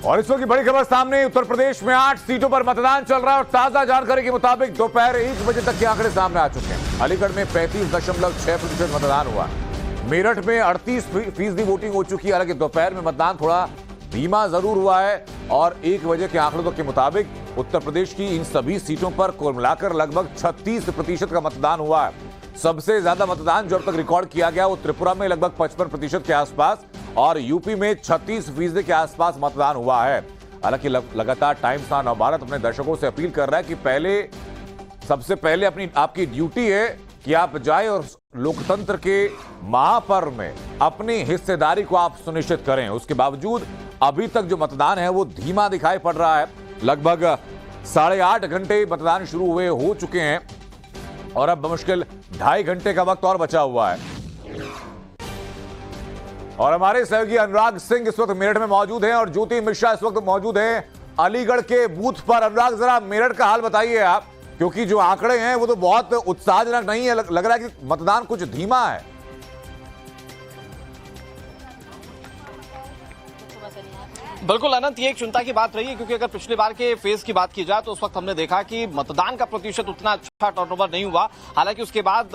और इस वक्त की बड़ी खबर सामने, उत्तर प्रदेश में 8 सीटों पर मतदान चल रहा है और ताजा जानकारी के मुताबिक दोपहर 1 बजे तक के आंकड़े सामने आ चुके हैं। अलीगढ़ में 35.6% मतदान हुआ, मेरठ में 38% वोटिंग हो चुकी है। हालांकि दोपहर में मतदान थोड़ा धीमा जरूर हुआ है और 1 बजे के आंकड़ों के मुताबिक उत्तर प्रदेश की इन सभी सीटों पर कुल मिलाकर लगभग 36% का मतदान हुआ है। सबसे ज्यादा मतदान जो अब तक रिकॉर्ड किया गया वो त्रिपुरा में लगभग 55% के आसपास और यूपी में 36% के आसपास मतदान हुआ है। हालांकि लगातार टाइम्स नाउ नवभारत अपने दर्शकों से अपील कर रहा है कि सबसे पहले आपकी ड्यूटी है कि आप जाए और लोकतंत्र के महापर्व में अपनी हिस्सेदारी को आप सुनिश्चित करें। उसके बावजूद अभी तक जो मतदान है वो धीमा दिखाई पड़ रहा है। लगभग 8.5 घंटे मतदान शुरू हुए हो चुके हैं और अब मुश्किल 2.5 घंटे का वक्त और बचा हुआ है। और हमारे सहयोगी अनुराग सिंह इस वक्त मेरठ में मौजूद हैं और ज्योति मिश्रा इस वक्त मौजूद हैं अलीगढ़ के बूथ पर। अनुराग, जरा मेरठ का हाल बताइए आप, क्योंकि जो आंकड़े हैं वो तो बहुत उत्साहजनक नहीं है। लग रहा है कि मतदान कुछ धीमा है। बिल्कुल अनंत, ये एक चिंता की बात रही है क्योंकि अगर पिछले बार के फेज की बात की जाए तो उस वक्त हमने देखा कि मतदान का प्रतिशत उतना अच्छा टर्नओवर नहीं हुआ। हालांकि उसके बाद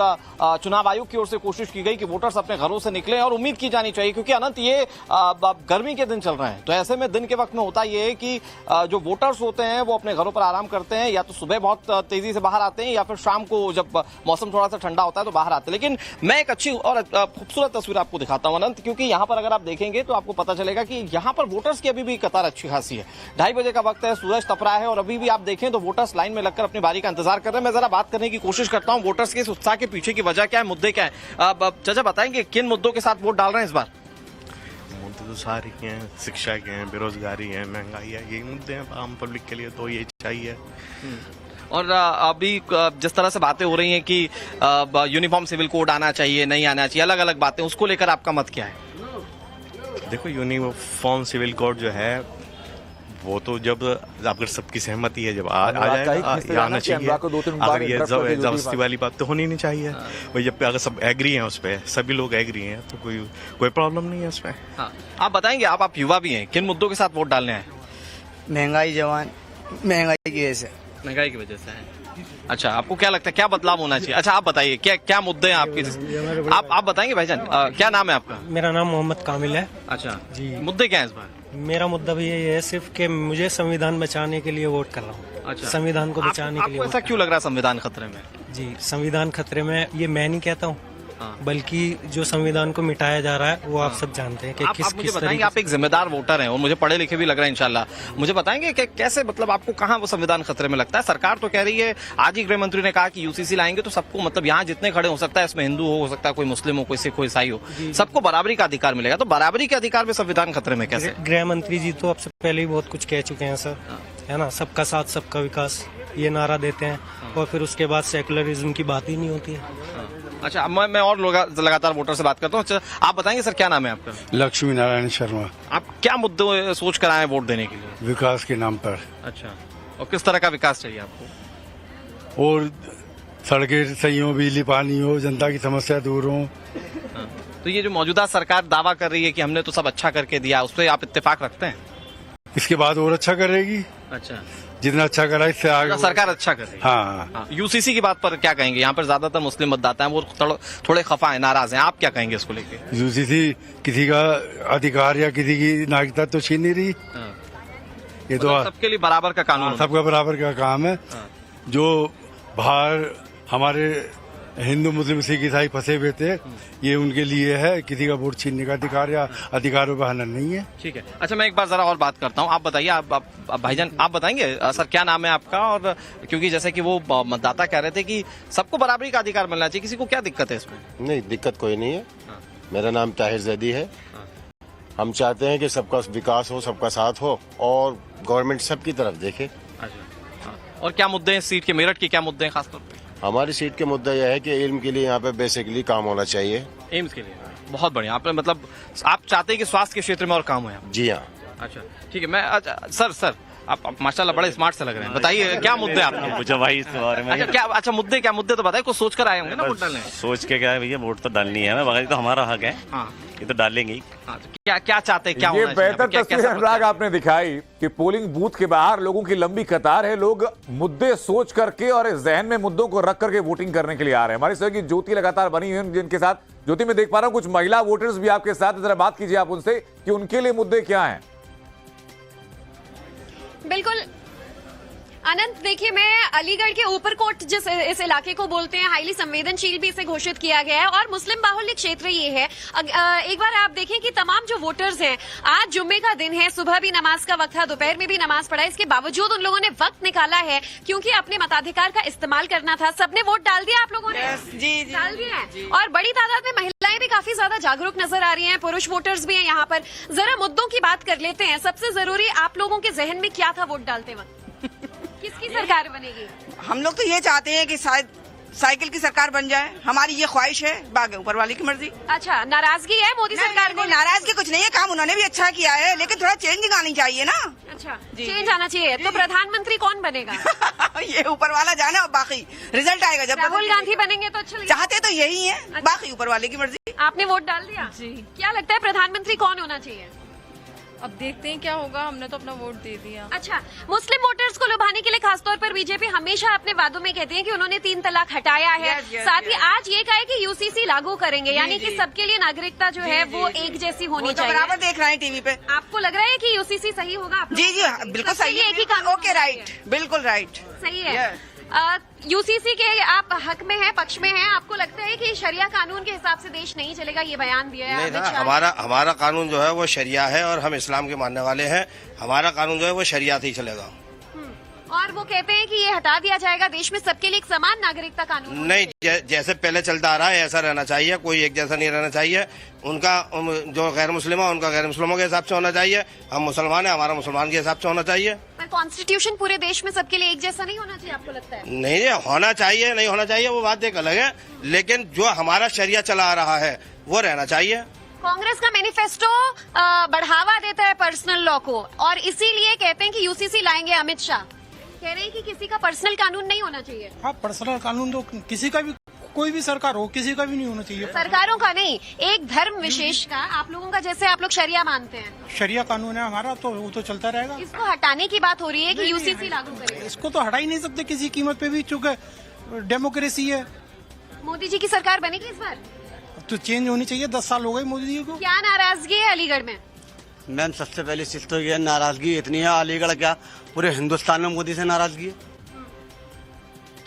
चुनाव आयोग की ओर से कोशिश की गई कि वोटर्स अपने घरों से निकलें और उम्मीद की जानी चाहिए क्योंकि अनंत ये गर्मी के दिन चल रहे हैं, तो ऐसे में दिन के वक्त में होता ये है कि जो वोटर्स होते हैं वो अपने घरों पर आराम करते हैं, या तो सुबह बहुत तेजी से बाहर आते हैं या फिर शाम को जब मौसम थोड़ा सा ठंडा होता है तो बाहर आते हैं। लेकिन मैं एक अच्छी और खूबसूरत तस्वीर आपको दिखाता हूं अनंत, क्योंकि यहाँ पर अगर आप देखेंगे तो आपको पता चलेगा कि यहाँ पर वोटर्स की अभी भी कतार अच्छी खासी है। 2:30 बजे का वक्त है, सूरज तप रहा है और अभी भी आप देखें तो वोटर्स लाइन में लगकर अपनी बारी का इंतजार कर रहे हैं। मैं जरा बात करने की कोशिश करता हूं वोटर्स के इस उत्साह के पीछे की वजह क्या है, मुद्दे क्या है। चाचा बताएंगे किन मुद्दों के साथ वोट डाल रहे हैं इस बार? मुद्दे तो सारे के हैं, शिक्षा के हैं, बेरोजगारी है, महंगाई है, यही मुद्दे हैं आम पब्लिक के लिए, तो ये चाहिए। और अभी जिस तरह से बातें हो रही हैं कि यूनिफॉर्म सिविल कोड आना चाहिए, नहीं आना चाहिए, अलग अलग बातें, उसको लेकर आपका मत क्या है? देखो, यूनिफॉर्म सिविल कोड जो है वो तो जब अगर सबकी सहमति है जब आ जाएगा, आना चाहिए। अगर ये जबरदस्ती वाली बात तो होनी नहीं चाहिए। भाई जब अगर सब एग्री हैं उस पर, सभी लोग एग्री हैं तो कोई प्रॉब्लम नहीं है उसमें। हाँ, आप बताएंगे, आप युवा भी हैं, किन मुद्दों के साथ वोट डालने हैं? महंगाई महंगाई की वजह से। महंगाई की वजह से है। अच्छा, आपको क्या लगता है क्या बदलाव होना चाहिए? अच्छा, आप बताइए क्या मुद्दे हैं आपके, आप बताएंगे भाईजान, क्या नाम है आपका? मेरा नाम मोहम्मद कामिल है। अच्छा जी, मुद्दे क्या है इस बार? मेरा मुद्दा भी यही है सिर्फ कि मुझे संविधान बचाने के लिए वोट कर रहा हूँ। अच्छा, संविधान को बचाने के लिए। आपको ऐसा क्यों लग रहा है संविधान खतरे में? जी, संविधान खतरे में ये मैं नहीं कहता हूँ, बल्कि जो संविधान को मिटाया जा रहा है वो आप सब जानते हैं कि आप मुझे बताएंगे, आप एक जिम्मेदार वोटर हैं और मुझे पढ़े लिखे भी लग रहा है इंशाल्लाह, मुझे बताएंगे कि कैसे, मतलब आपको कहाँ वो संविधान खतरे में लगता है? सरकार तो कह रही है, आज ही गृह मंत्री ने कहा कि यूसीसी लाएंगे तो सबको, मतलब यहाँ जितने खड़े हो सकता है, इसमें हिंदू हो सकता है, कोई मुस्लिम हो, कोई सिख हो, ईसाई हो, सबको बराबरी का अधिकार मिलेगा। तो बराबरी के अधिकार में संविधान खतरे में कैसे? गृह मंत्री जी तो अब से पहले ही बहुत कुछ कह चुके हैं सर, है ना, सबका साथ सबका विकास ये नारा देते हैं और फिर उसके बाद सेकुलरिज्म की बात ही नहीं होती है। अच्छा, मैं और लगातार वोटर से बात करता हूँ। अच्छा, आप बताएंगे सर, क्या नाम है आपका? लक्ष्मी नारायण शर्मा। आप क्या मुद्दे सोच कर आए वोट देने के लिए? विकास के नाम पर। अच्छा, और किस तरह का विकास चाहिए आपको? और सड़कें सही हो, बिजली पानी हो, जनता की समस्या दूर हो। तो ये जो मौजूदा सरकार दावा कर रही है कि हमने तो सब अच्छा करके दिया, उस पर आप इत्तेफाक रखते हैं? इसके बाद और अच्छा करेगी। अच्छा, जितना अच्छा करा इससे आगे सरकार अच्छा कर रही है। हाँ। यूसीसी की बात पर क्या कहेंगे? यहाँ पर ज्यादातर मुस्लिम मतदाता हैं, वो थोड़े खफा है, नाराज हैं, आप क्या कहेंगे इसको लेके? यूसीसी किसी का अधिकार या किसी की नागरिकता तो छीन नहीं रही। ये तो सबके लिए बराबर का कानून, सबका बराबर का काम है। जो बाहर हमारे हिंदू मुस्लिम सिख ईसाई फंसे हुए थे, ये उनके लिए है, किसी का वोट छीनने का अधिकार या अधिकारों का हनन नहीं है। ठीक है। अच्छा, मैं एक बार जरा और बात करता हूँ, आप बताइए, आप भाईजान आप बताएंगे सर, क्या नाम है आपका? और क्योंकि जैसे कि वो मतदाता कह रहे थे कि सबको बराबरी का अधिकार मिलना चाहिए, किसी को क्या दिक्कत है इसमें? नहीं, दिक्कत कोई नहीं है। मेरा नाम ताहिर जैदी है। हम चाहते हैं कि सबका विकास हो, सबका साथ हो और गवर्नमेंट सबकी तरफ देखे। अच्छा, और क्या मुद्दे हैं सीट के, मेरठ के क्या मुद्दे हैं खासतौर पे? हमारी सीट के मुद्दा यह है कि इल्म के लिए यहाँ पे बेसिकली काम होना चाहिए। एम्स के लिए? बहुत बढ़िया। आप मतलब आप चाहते हैं कि स्वास्थ्य के क्षेत्र में और काम हो? जी हाँ। अच्छा, ठीक है। मैं सर आप माशाल्लाह बड़े स्मार्ट से लग रहे हैं। बताइए क्या मुद्दे आपके? पूछो भाई इस बारे में। अच्छा मुद्दे तो बताइए, कुछ सोच कर आए होंगे ना वोट डालने? सोच के क्या है भैया, वोट तो डालनी है, हमें तो हमारा हक है। हाँ, ये तो डालेंगे ही। हाँ, तो क्या चाहते हैं, क्या ये होना चाहिए? बेहतर तस्वीर अनुराग आपने दिखाई कि पोलिंग बूथ के बाहर लोगों की लंबी कतार है। लोग मुद्दे सोच करके और जहन में मुद्दों को रख करके वोटिंग करने के लिए आ रहे हैं। हमारी सहयोगी ज्योति लगातार बनी हुई है जिनके साथ। ज्योति, मैं देख पा रहा हूं कुछ महिला वोटर्स भी आपके साथ, जरा बात कीजिए आप उनसे कि उनके लिए मुद्दे क्या हैं। बिल्कुल अनंत, देखिए मैं अलीगढ़ के ऊपरकोट जिस इस इलाके को बोलते हैं, हाईली संवेदनशील भी इसे घोषित किया गया है और मुस्लिम बाहुल्य क्षेत्र ये है। एक बार आप देखें कि तमाम जो वोटर्स हैं, आज जुम्मे का दिन है, सुबह भी नमाज का वक्त था, दोपहर में भी नमाज पढ़ा, इसके बावजूद उन लोगों ने वक्त निकाला है क्योंकि अपने मताधिकार का इस्तेमाल करना था। सबने वोट डाल दिया आप लोगों ने? जी डाल दिया है। और बड़ी तादाद में महिलाएं भी काफी ज्यादा जागरूक नजर आ रही हैं, पुरुष वोटर्स भी हैं यहाँ पर। जरा मुद्दों की बात कर लेते हैं। सबसे जरूरी आप लोगों के जहन में क्या था वोट डालते वक्त? किसकी सरकार बनेगी? हम लोग तो ये चाहते हैं कि शायद साइकिल की सरकार बन जाए, हमारी ये ख्वाहिश है, बाकी ऊपर वाले की मर्जी। अच्छा, नाराजगी है मोदी सरकार को? नाराजगी कुछ नहीं है, काम उन्होंने भी अच्छा किया है, लेकिन थोड़ा चेंज आनी चाहिए ना। अच्छा, चेंज आना चाहिए। तो प्रधानमंत्री कौन बनेगा? ये ऊपर वाला जाने, और बाकी रिजल्ट आएगा जब। राहुल गांधी बनेंगे तो अच्छा लगेगा। चाहते तो यही है, बाकी ऊपर वाले की मर्जी। आपने वोट डाल दिया? जी। क्या लगता है प्रधानमंत्री कौन होना चाहिए? अब देखते हैं क्या होगा, हमने तो अपना वोट दे दिया। अच्छा, मुस्लिम वोटर्स को लुभाने के लिए खासतौर पर बीजेपी हमेशा अपने वादों में कहते हैं कि उन्होंने 3 तलाक हटाया है। साथ ही आज ये कहा है कि यूसीसी लागू करेंगे, यानी कि सबके लिए नागरिकता जो है वो एक जैसी होनी चाहिए। बराबर देख रहे हैं टीवी पे। आपको लग रहा है कि यूसीसी सही होगा? जी बिल्कुल सही है। एक ही कानून? ओके, राइट, बिल्कुल राइट, सही है। यूसीसी के आप हक में हैं, पक्ष में हैं। आपको लगता है कि शरिया कानून के हिसाब से देश नहीं चलेगा? ये बयान दिया है नहीं था। हमारा कानून जो है वो शरिया है और हम इस्लाम के मानने वाले हैं। हमारा कानून जो है वो शरिया ही चलेगा। और वो कहते हैं कि ये हटा दिया जाएगा, देश में सबके लिए एक समान नागरिकता कानून। नहीं, जैसे पहले चलता आ रहा है ऐसा रहना चाहिए, कोई एक जैसा नहीं रहना चाहिए। उनका जो गैर मुस्लिम है उनका गैर मुस्लिमों के हिसाब से होना चाहिए, हम मुसलमान है हमारा मुसलमान के हिसाब से होना चाहिए। पर कॉन्स्टिट्यूशन पूरे देश में सबके लिए एक जैसा नहीं होना चाहिए, आपको लगता है? नहीं, होना चाहिए, नहीं होना चाहिए वो बात एक अलग है, लेकिन जो हमारा शरिया चला आ रहा है वो रहना चाहिए। कांग्रेस का मैनिफेस्टो बढ़ावा देता है पर्सनल लॉ को और इसीलिए कहते हैं कि यूसीसी लाएंगे। अमित शाह कह रहे हैं कि किसी का पर्सनल कानून नहीं होना चाहिए। हाँ, पर्सनल कानून तो किसी का भी, कोई भी सरकार हो, किसी का भी नहीं होना चाहिए। सरकारों का नहीं, एक धर्म विशेष का, आप लोगों का, जैसे आप लोग शरिया मानते हैं। शरिया कानून है हमारा, तो वो तो चलता रहेगा। इसको हटाने की बात हो रही है कि यूसीसी लागू करें। इसको तो हटा ही नहीं सकते किसी कीमत पे भी, चूंकि डेमोक्रेसी है। मोदी जी की सरकार बनेगी इस बार? तो चेंज होनी चाहिए, 10 साल हो गए मोदी जी को। क्या नाराजगी है अलीगढ़ में? मैम सबसे पहली चीज तो ये नाराजगी इतनी है, अलीगढ़ क्या पूरे हिंदुस्तान में मोदी से नाराजगी है।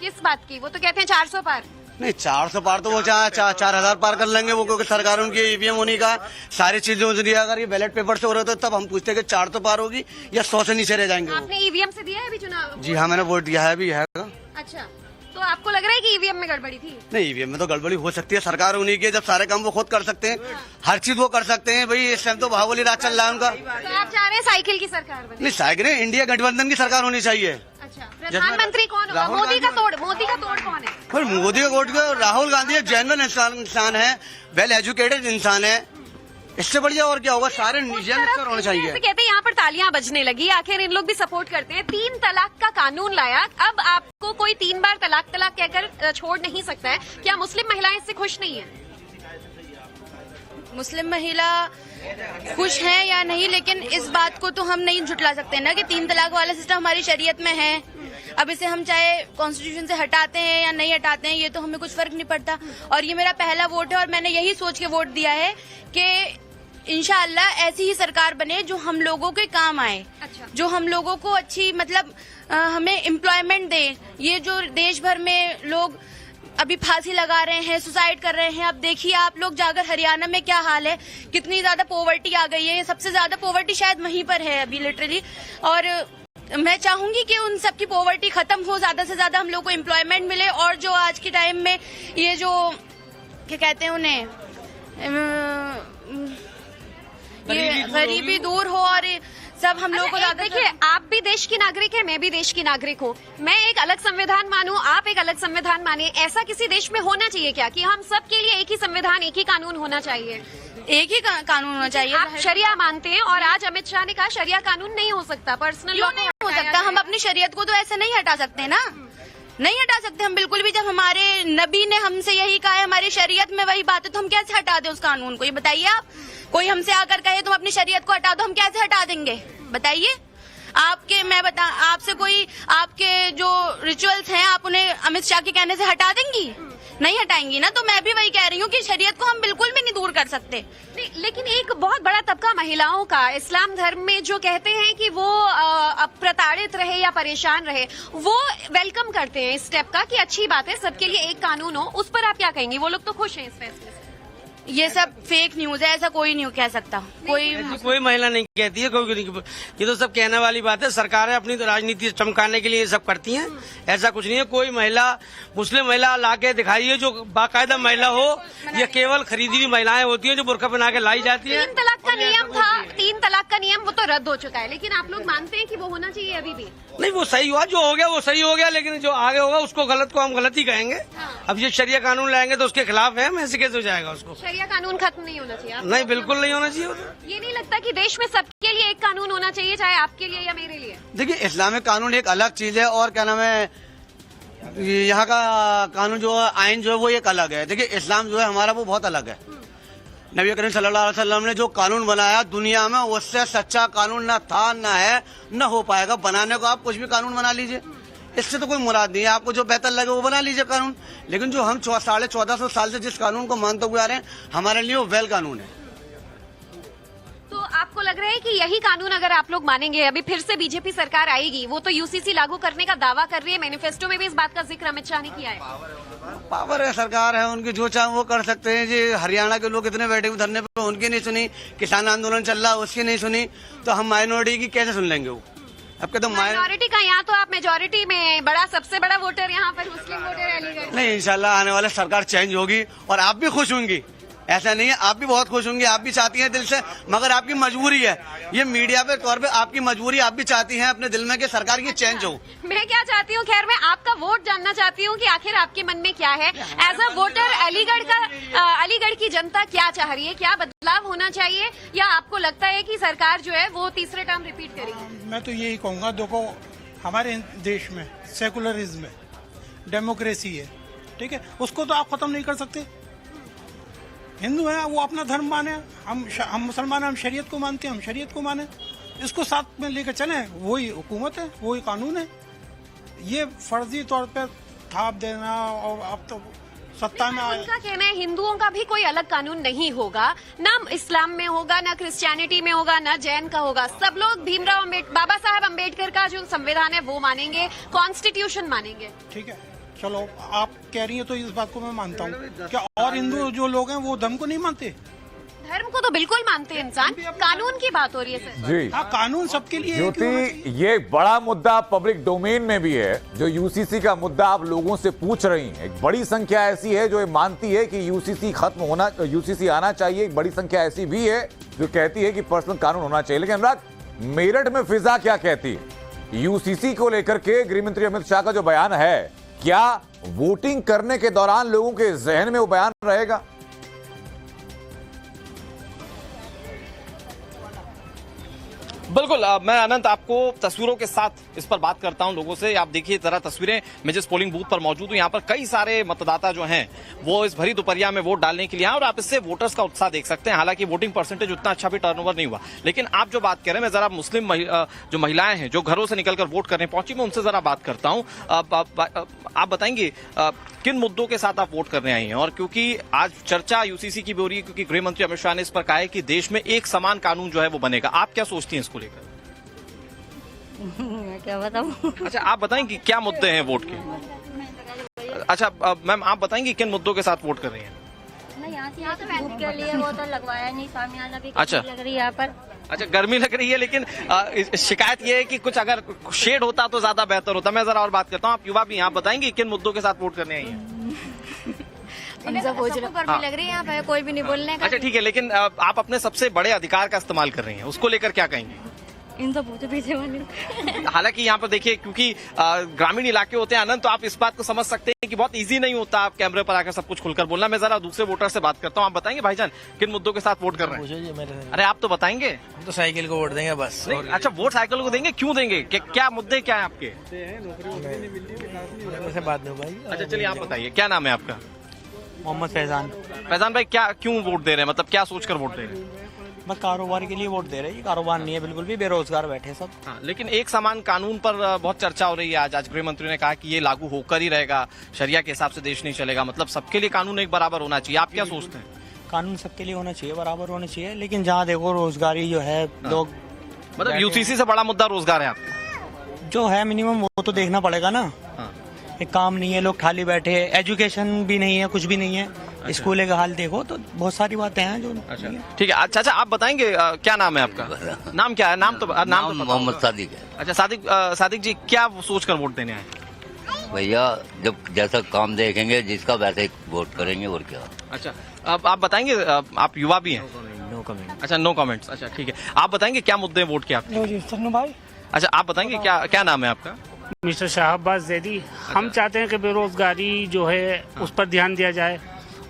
किस बात की? वो तो कहते हैं 400 पार। नहीं, 400 पार तो वो 4000 पार कर लेंगे वो, क्योंकि सरकार उनकी ईवीएम होने का सारी चीजें उनकी, अगर ये बैलेट पेपर से हो रहे तो तब हम पूछते कि 400 पार होगी या 100 से नीचे रह जाएंगे। आपने ईवीएम से दिया है अभी चुनाव? जी हाँ, मैंने वोट दिया है, अभी है। अच्छा, तो आपको लग रहा है कि ईवीएम में गड़बड़ी थी? नहीं, ईवीएम में तो गड़बड़ी हो सकती है, सरकार उन्हीं की, जब सारे काम वो खुद कर सकते हैं, हर चीज वो कर सकते हैं। भाई इस टाइम तो बाहुबली राज चल रहा है उनका। तो आप चाह रहे हैं साइकिल की सरकार बने? नहीं, साइकिल इंडिया गठबंधन की सरकार होनी चाहिए। अच्छा, प्रधानमंत्री कौन होगा? मोदी का तोड़ कौन है? फिर मोदी का वोट राहुल गांधी एक जेन्युइन इंसान है, वेल एजुकेटेड इंसान है, इससे बढ़िया और क्या होगा? सारे निजन होना चाहिए। कहते हैं यहाँ पर तालियां बजने लगी, आखिर इन लोग भी सपोर्ट करते हैं। 3 तलाक का कानून लाया, अब आपको कोई 3 बार तलाक कहकर छोड़ नहीं सकता है। क्या मुस्लिम महिलाएं इससे खुश नहीं है? मुस्लिम महिला खुश है या नहीं, लेकिन इस बात को तो हम नहीं झुटला सकते ना कि 3 तलाक वाला सिस्टम हमारी शरीयत में है। अब इसे हम चाहे कॉन्स्टिट्यूशन से हटाते हैं या नहीं हटाते हैं, ये तो हमें कुछ फर्क नहीं पड़ता। और ये मेरा पहला वोट है और मैंने यही सोच के वोट दिया है कि इंशाअल्लाह ऐसी ही सरकार बने जो हम लोगों के काम आए। अच्छा। जो हम लोगों को अच्छी, मतलब हमें एम्प्लॉयमेंट दे। ये जो देश भर में लोग अभी फांसी लगा रहे हैं, सुसाइड कर रहे हैं, अब देखिए आप लोग जाकर हरियाणा में क्या हाल है, कितनी ज्यादा पॉवर्टी आ गई है। सबसे ज्यादा पॉवर्टी शायद वहीं पर है अभी लिटरली। और मैं चाहूंगी कि उन सबकी पॉवर्टी खत्म हो, ज्यादा से ज्यादा हम लोग को एम्प्लॉयमेंट मिले और जो आज के टाइम में ये जो क्या कहते हैं उन्हें, ये गरीबी दूर हो और सब हम लोग को। देखिए, आप भी देश की नागरिक है, मैं भी देश की नागरिक हूँ। मैं एक अलग संविधान मानूं, आप एक अलग संविधान माने, ऐसा किसी देश में होना चाहिए क्या कि हम सब के लिए एक ही संविधान, एक ही कानून होना चाहिए? एक ही कानून होना चाहिए। आप शरिया मानते हैं और आज अमित शाह ने कहा शरिया कानून नहीं हो सकता, पर्सनल लॉ नहीं हो सकता, हम अपनी शरीयत को तो ऐसे नहीं हटा सकते ना, नहीं हटा सकते हम बिल्कुल भी। जब हमारे नबी ने हमसे यही कहा है, हमारी शरीयत में वही बात है, तो हम कैसे हटा दें उस कानून को? ये बताइए आप। कोई हमसे आकर कहे तुम अपनी शरीयत को हटा दो, हम कैसे हटा देंगे? बताइए। आपसे कोई आपके जो रिचुअल्स हैं आप उन्हें अमित शाह के कहने से हटा देंगी? नहीं हटाएंगी ना। तो मैं भी वही कह रही हूँ कि शरीयत को हम बिल्कुल भी नहीं दूर कर सकते। लेकिन एक बहुत बड़ा तबका महिलाओं का इस्लाम धर्म में जो कहते हैं कि वो प्रताड़ित रहे या परेशान रहे, वो वेलकम करते हैं इस स्टेप का कि अच्छी बात है, सबके लिए एक कानून हो। उस पर आप क्या कहेंगी? वो लोग तो खुश हैं इस फैसले से। ये सब फेक न्यूज है, ऐसा कोई नहीं कह सकता। कोई महिला नहीं कहती है, कोई नहीं। ये तो सब कहने वाली बात है। सरकारें अपनी तो राजनीति चमकाने के लिए ये सब करती हैं, ऐसा कुछ नहीं है। कोई महिला, मुस्लिम महिला ला के दिखाइए जो बाकायदा महिला हो। ये केवल खरीदी हुई महिलाएं होती हैं जो बुर्का पहना के लाई जाती है। 3 तलाक का नियम था, 3 तलाक का नियम वो तो रद्द हो चुका है, लेकिन आप लोग मानते हैं कि वो होना चाहिए अभी भी? नहीं, वो सही हुआ, जो हो गया वो सही हो गया, लेकिन जो आगे होगा उसको गलत को हम गलत ही कहेंगे। अब ये शरिया कानून लाएंगे तो उसके खिलाफ है, ऐसे कैसे हो जाएगा उसको? शरिया कानून खत्म नहीं होना चाहिए? नहीं, बिल्कुल नहीं होना चाहिए। ये नहीं लगता कि देश में सबके लिए एक कानून होना चाहिए, चाहे आपके लिए या मेरे लिए? देखिए, इस्लामिक कानून एक अलग चीज है और क्या नाम है, यहाँ का कानून जो है, आइन जो है वो एक अलग है। देखिए, इस्लाम जो है हमारा वो बहुत अलग है। नबी करीम सल्लल्लाहु अलैहि वसल्लम ने जो कानून बनाया दुनिया में, उससे सच्चा कानून न था, न है, न हो पाएगा। बनाने को आप कुछ भी कानून बना लीजिए, इससे तो कोई मुराद नहीं है। आपको जो बेहतर लगे वो बना लीजिए कानून, लेकिन जो हम 1450 साल से जिस कानून को मानते हुए आ रहे हैं, हमारे लिए वो वेल कानून है। तो आपको लग रहा है कि यही कानून अगर आप लोग मानेंगे, अभी फिर से बीजेपी सरकार आएगी, वो तो यूसीसी लागू करने का दावा कर रही है, मैनिफेस्टो में भी इस बात का जिक्र अमित शाह ने किया है। पावर है, सरकार है, उनकी जो चाहे वो कर सकते हैं जी। हरियाणा के लोग इतने बैठे हुए धरने पे, उनकी नहीं सुनी। किसान आंदोलन चल रहा है, उसकी नहीं सुनी, तो हम माइनॉरिटी की कैसे सुन लेंगे? वो अब तो माइनॉरिटी का, यहाँ तो आप मेजोरिटी में बड़ा, सबसे बड़ा वोटर यहाँ पर मुस्लिम वोटर है अलीगढ़। नहीं, इंशाल्लाह आने वाले सरकार चेंज होगी और आप भी खुश होंगी। ऐसा नहीं है, आप भी बहुत खुश होंगी, आप भी चाहती हैं दिल से, मगर आपकी मजबूरी है। ये मीडिया पे तौर पे आपकी मजबूरी, आप भी चाहती हैं अपने दिल में कि सरकार की चेंज हो। मैं क्या चाहती हूँ, खैर मैं आपका वोट जानना चाहती हूँ कि आखिर आपके मन में क्या है एज अ वोटर। अलीगढ़ की जनता क्या चाह रही है? क्या बदलाव होना चाहिए, या आपको लगता है कि सरकार जो है वो तीसरे टर्म रिपीट करेगी? मैं तो यही कहूँगा, देखो हमारे देश में सेकुलरिज्म है, डेमोक्रेसी है, ठीक है, उसको तो आप खत्म नहीं कर सकते। हिंदू है, वो अपना धर्म माने, हम मुसलमान हैं, हम शरीयत को मानते हैं, हम शरीयत को माने, इसको साथ में लेकर चले। वही हुकूमत है, वही कानून है। ये फर्जी तौर पे थाप देना, और अब तो सत्ता में आए। उनका कहना है हिंदुओं का भी कोई अलग कानून नहीं होगा, ना इस्लाम में होगा, ना क्रिश्चियनिटी में होगा, ना जैन का होगा। सब लोग भीमराव बाबा साहब अम्बेडकर का जो संविधान है वो मानेंगे, कॉन्स्टिट्यूशन मानेंगे। ठीक है, चलो आप कह रही है तो इस बात को मैं मानता हूँ। क्या और हिंदू जो लोग हैं वो धर्म को नहीं मानते? धर्म को तो बिल्कुल मानते हैं इंसान, कानून की बात हो रही है सर। जी हाँ, कानून सबके लिए ज्योति, ये एक बड़ा मुद्दा पब्लिक डोमेन में भी है, जो यूसीसी का मुद्दा आप लोगों से पूछ रही हैं। एक बड़ी संख्या ऐसी है जो ये मानती है कि यूसीसी खत्म होना, यूसीसी आना चाहिए। एक बड़ी संख्या ऐसी भी है जो कहती है कि पर्सनल कानून होना चाहिए। लेकिन अनुराग, मेरठ में फिजा क्या कहती है यूसीसी को लेकर के? गृह मंत्री अमित शाह का जो बयान है, क्या वोटिंग करने के दौरान लोगों के जहन में वो बयान रहेगा? बिल्कुल, मैं अनंत आपको तस्वीरों के साथ इस पर बात करता हूं लोगों से। आप देखिए जरा तस्वीरें, मैं जिस पोलिंग बूथ पर मौजूद हूं, यहाँ पर कई सारे मतदाता जो हैं वो इस भरी दोपहरिया में वोट डालने के लिए आए, और आप इससे वोटर्स का उत्साह देख सकते हैं। हालांकि वोटिंग परसेंटेज उतना अच्छा भी टर्नओवर नहीं हुआ, लेकिन आप जो बात कर रहे हैं, मैं जरा मुस्लिम जो महिलाएं हैं जो घरों से निकलकर वोट करने पहुंची, मैं उनसे जरा बात करता हूं। आप बताएंगे किन मुद्दों के साथ आप वोट करने आई हैं? और क्योंकि आज चर्चा यूसीसी की भी हो रही है, क्योंकि गृह मंत्री अमित शाह ने इस पर कहा है कि देश में एक समान कानून जो है वो बनेगा, आप क्या सोचती हैं इसको लेकर? क्या बताऊं? अच्छा, आप बताएंगे क्या मुद्दे हैं वोट के? अच्छा मैम, आप बताएंगे किन मुद्दों के साथ वोट कर रही हैं? यहाँ धूप के लिए वो तो लगवाया नहीं, सामियाना भी अच्छा लग रही है यहाँ पर। अच्छा, गर्मी लग रही है, लेकिन शिकायत ये है कि कुछ अगर शेड होता तो ज्यादा बेहतर होता। मैं जरा और बात करता हूँ, आप युवा भी यहाँ बताएंगे किन मुद्दों के साथ वोट करने आई हैं? गर्मी लग रही है यहाँ पे, कोई भी नहीं बोलने का। अच्छा ठीक है, लेकिन आप अपने सबसे बड़े अधिकार का इस्तेमाल कर रही हैं, उसको लेकर क्या कहेंगे? इन सब पूछे पीछे वाले। हालांकि यहाँ पर देखिए, क्योंकि ग्रामीण इलाके होते हैं आनंद, तो आप इस बात को समझ सकते हैं कि बहुत इजी नहीं होता आप कैमरे पर आकर सब कुछ खुलकर बोलना। मैं जरा दूसरे वोटर से बात करता हूँ। आप बताएंगे भाईजान किन मुद्दों के साथ वोट कर रहे हैं? अरे आप तो बताएंगे। हम तो साइकिल को वोट देंगे बस। अच्छा, वोट साइकिल को देंगे, क्यों देंगे? क्या मुद्दे क्या है आपके? बात नहीं भाई। अच्छा चलिए आप बताइए, क्या नाम है आपका? मोहम्मद फैजान। फैजान भाई, क्या क्यों वोट दे रहे हैं, मतलब क्या सोचकर वोट दे रहे हैं? बस कारोबार के लिए वोट दे रहे हैं। कारोबार नहीं है बिल्कुल भी, बेरोजगार बैठे सब। हाँ, लेकिन एक समान कानून पर बहुत चर्चा हो रही है। आज गृह मंत्री ने कहा कि ये लागू होकर ही रहेगा, शरिया के हिसाब से देश नहीं चलेगा, मतलब सबके लिए कानून एक बराबर होना चाहिए। आप क्या सोचते हैं? कानून सबके लिए होना चाहिए, बराबर होना चाहिए, लेकिन जहाँ देखो रोजगारी जो है लोग, मतलब यूसीसी से बड़ा मुद्दा रोजगार है आपका जो है मिनिमम, वो तो देखना पड़ेगा ना। एक काम नहीं है, लोग खाली बैठे, एजुकेशन भी नहीं है, कुछ भी नहीं है। स्कूल का हाल देखो तो बहुत सारी बातें हैं जो। अच्छा ठीक है। अच्छा आप बताएंगे क्या नाम है आपका? नाम क्या है? नाम तो मोहम्मद सादिक है। अच्छा सादिक जी, क्या सोच कर वोट देने आए? भैया जब जैसा काम देखेंगे जिसका वैसे वोट करेंगे, और क्या। अच्छा, अब आप बताएंगे, आप युवा भी हैं? No comment. अच्छा, नो कमेंट्स। अच्छा ठीक है, आप बताएंगे क्या मुद्दे वोट के आपके? भाई। अच्छा आप बताएंगे क्या नाम है आपका? मिस्टर शाहबाज जैदी। हम चाहते हैं कि बेरोजगारी जो है उस पर ध्यान दिया जाए,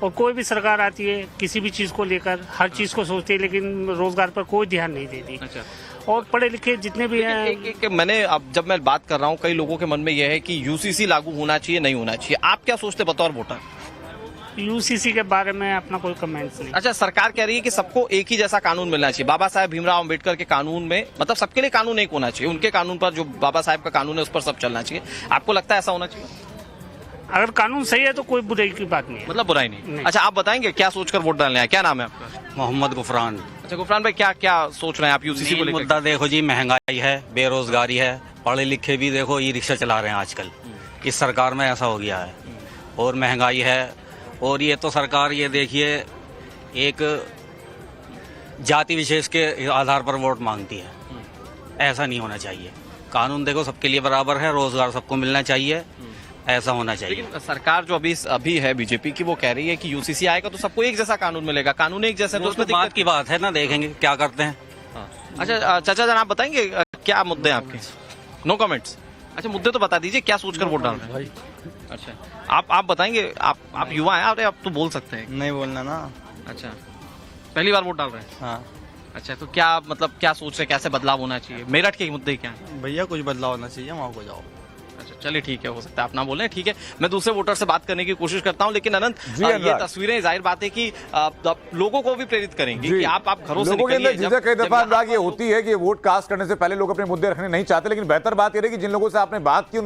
और कोई भी सरकार आती है किसी भी चीज को लेकर हर चीज को सोचती है, लेकिन रोजगार पर कोई ध्यान नहीं देती। अच्छा, और पढ़े लिखे जितने भी हैं, मैंने अब जब मैं बात कर रहा हूँ, कई लोगों के मन में यह है कि यूसीसी लागू होना चाहिए, नहीं होना चाहिए। आप क्या सोचते बतौर वोटर? यूसीसी के बारे में अपना कोई कमेंट्स नहीं। अच्छा, सरकार कह रही है कि सबको एक ही जैसा कानून मिलना चाहिए। बाबा साहेब भीमराव अम्बेडकर के कानून में, मतलब सबके लिए कानून एक होना चाहिए। उनके कानून पर, जो बाबा साहेब का कानून है, उस पर सब चलना चाहिए। आपको लगता है ऐसा होना चाहिए? अगर कानून सही है तो कोई बुराई की बात नहीं है। मतलब बुराई नहीं। अच्छा आप बताएंगे क्या सोचकर वोट डालने आए? क्या नाम है आपका? मोहम्मद गुफरान। अच्छा गुफरान भाई, क्या सोच रहे हैं आप यूसीसी को लेकर? मुद्दा देखो जी, महंगाई है, बेरोजगारी है, पढ़े लिखे भी देखो ई रिक्शा चला रहे हैं आजकल। इस सरकार में ऐसा हो गया है, और महंगाई है। और ये तो सरकार, ये देखिए, एक जाति विशेष के आधार पर वोट मांगती है। ऐसा नहीं होना चाहिए। कानून देखो सबके लिए बराबर है, रोजगार सबको मिलना चाहिए, ऐसा होना चाहिए। लेकिन सरकार जो अभी है बीजेपी की, वो कह रही है कि यूसीसी आएगा तो सबको एक जैसा कानून मिलेगा। कानून एक जैसा, तो उसमें बात की बात है ना, देखेंगे क्या करते हैं। अच्छा चाचा जान, आप बताएंगे क्या मुद्दे हैं आपके? No comments. अच्छा, मुद्दे तो बता दीजिए, क्या सोचकर वोट डाल रहे हैं? अच्छा आप बताएंगे, आप युवा हैं, अरे आप तो बोल सकते हैं। नहीं बोलना ना। अच्छा, पहली बार वोट डाल रहे हैं? हाँ। अच्छा, तो क्या मतलब क्या सोच रहे, कैसे बदलाव होना चाहिए? मेरठ के मुद्दे क्या हैं? भैया कुछ बदलाव होना चाहिए, वहाँ को जाओ। अच्छा चलिए ठीक है, हो सकता है आप ना बोलें, ठीक है। मैं दूसरे वोटर से बात करने की कोशिश करता हूं, लेकिन अनंत ये तस्वीरें जाहिर बात है कि लोगों को भी प्रेरित करेंगी कि आप घरों से निकलिए। झिझक कई दफा अनुराग ये होती है कि वोट कास्ट करने से पहले लोग अपने मुद्दे रखने नहीं चाहते, लेकिन बेहतर बात यह है कि जिन लोगों से आपने बात की